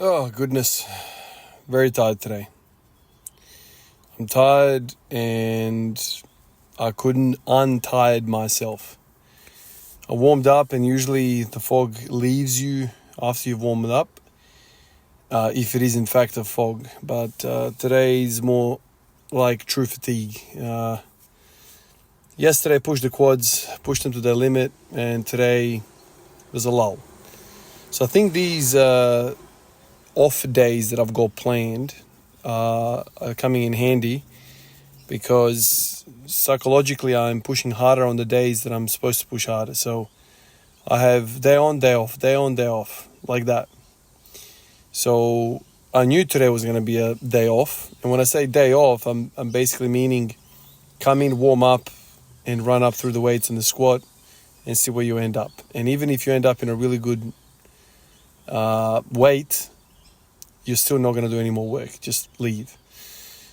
Oh, goodness. Very tired today. I'm tired and I couldn't untired myself. I warmed up and usually the fog leaves you after you've warmed up, if it is in fact a fog. But today is more like true fatigue. Yesterday pushed the quads, pushed them to their limit, and today was a lull. So I think these off days that I've got planned are coming in handy because psychologically I'm pushing harder on the days that I'm supposed to push harder. So I have day on, day off, day on, day off, like that. So I knew today was going to be a day off. And when I say day off, I'm basically meaning come in, warm up, and run up through the weights and the squat and see where you end up. And even if you end up in a really good weight, you're still not going to do any more work. Just leave.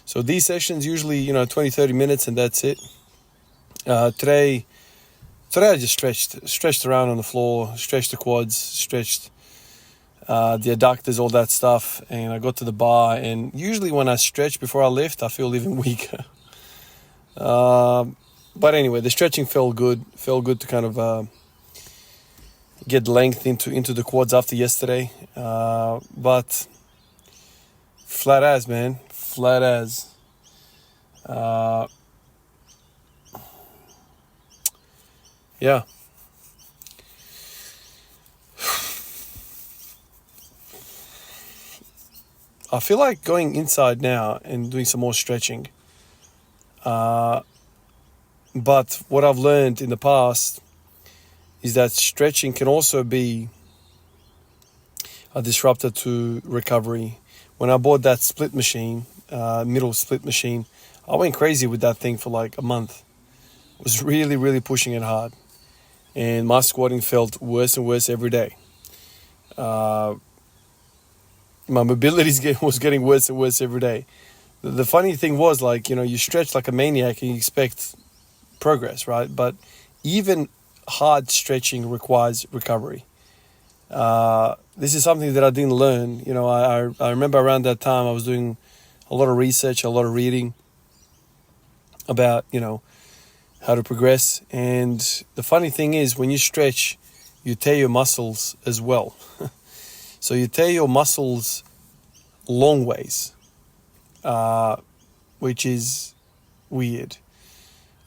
So these sessions usually, 20, 30 minutes and that's it. Today I just stretched around on the floor, stretched the quads, stretched the adductors, all that stuff. And I got to the bar, and usually when I stretch before I lift, I feel even weaker. But anyway, the stretching felt good to kind of get length into the quads after yesterday. But flat as, man. Flat as. Yeah. I feel like going inside now and doing some more stretching. But what I've learned in the past is that stretching can also be a disruptor to recovery. When I bought that split machine, middle split machine, I went crazy with that thing for like a month. I was really, really pushing it hard. And my squatting felt worse and worse every day. My mobility was getting worse and worse every day. The funny thing was, you stretch like a maniac and you expect progress, right? But even hard stretching requires recovery. This is something that I didn't learn. I remember around that time I was doing a lot of research, a lot of reading about, how to progress. And the funny thing is, when you stretch, you tear your muscles as well. So you tear your muscles long ways, which is weird.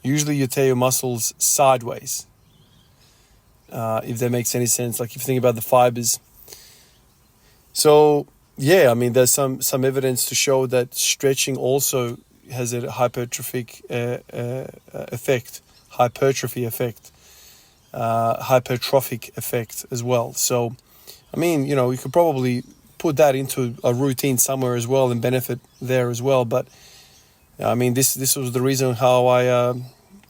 Usually you tear your muscles sideways, if that makes any sense. Like if you think about the fibers. So yeah, there's some evidence to show that stretching also has a hypertrophy effect as well. So, you could probably put that into a routine somewhere as well and benefit there as well. But this was the reason how I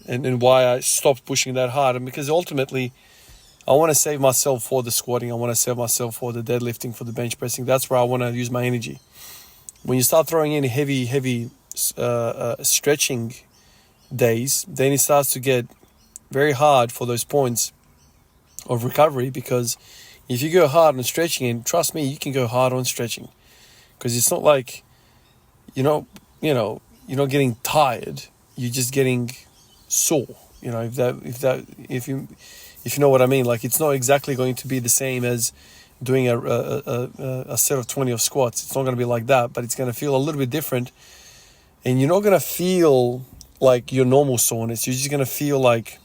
and why I stopped pushing that hard, and because ultimately I want to save myself for the squatting. I want to save myself for the deadlifting, for the bench pressing. That's where I want to use my energy. When you start throwing in heavy stretching days, then it starts to get very hard for those points of recovery, because if you go hard on stretching, and trust me, you can go hard on stretching, because it's not like you're not getting tired, you're just getting sore. If you know what I mean. Like, it's not exactly going to be the same as doing a set of 20 of squats. It's not going to be like that, but it's going to feel a little bit different. And you're not going to feel like your normal soreness. You're just going to feel like,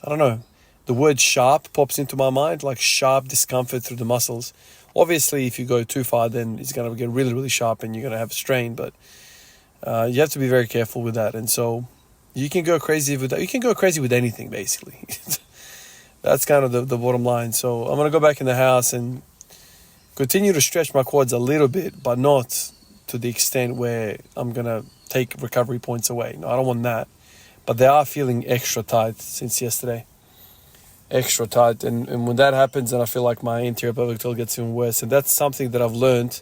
I don't know, the word sharp pops into my mind, like sharp discomfort through the muscles. Obviously, if you go too far, then it's going to get really, really sharp and you're going to have strain. But you have to be very careful with that. And so you can go crazy with that. You can go crazy with anything, basically. That's kind of the bottom line. So I'm going to go back in the house and continue to stretch my quads a little bit, but not to the extent where I'm going to take recovery points away. No, I don't want that. But they are feeling extra tight since yesterday. Extra tight. And when that happens, then I feel like my anterior pelvic tilt gets even worse. And that's something that I've learned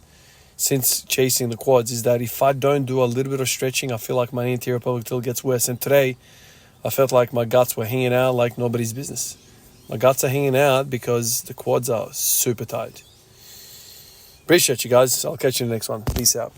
since chasing the quads, is that if I don't do a little bit of stretching, I feel like my anterior pelvic tilt gets worse. And today, I felt like my guts were hanging out like nobody's business. My guts are hanging out because the quads are super tight. Appreciate you guys. I'll catch you in the next one. Peace out.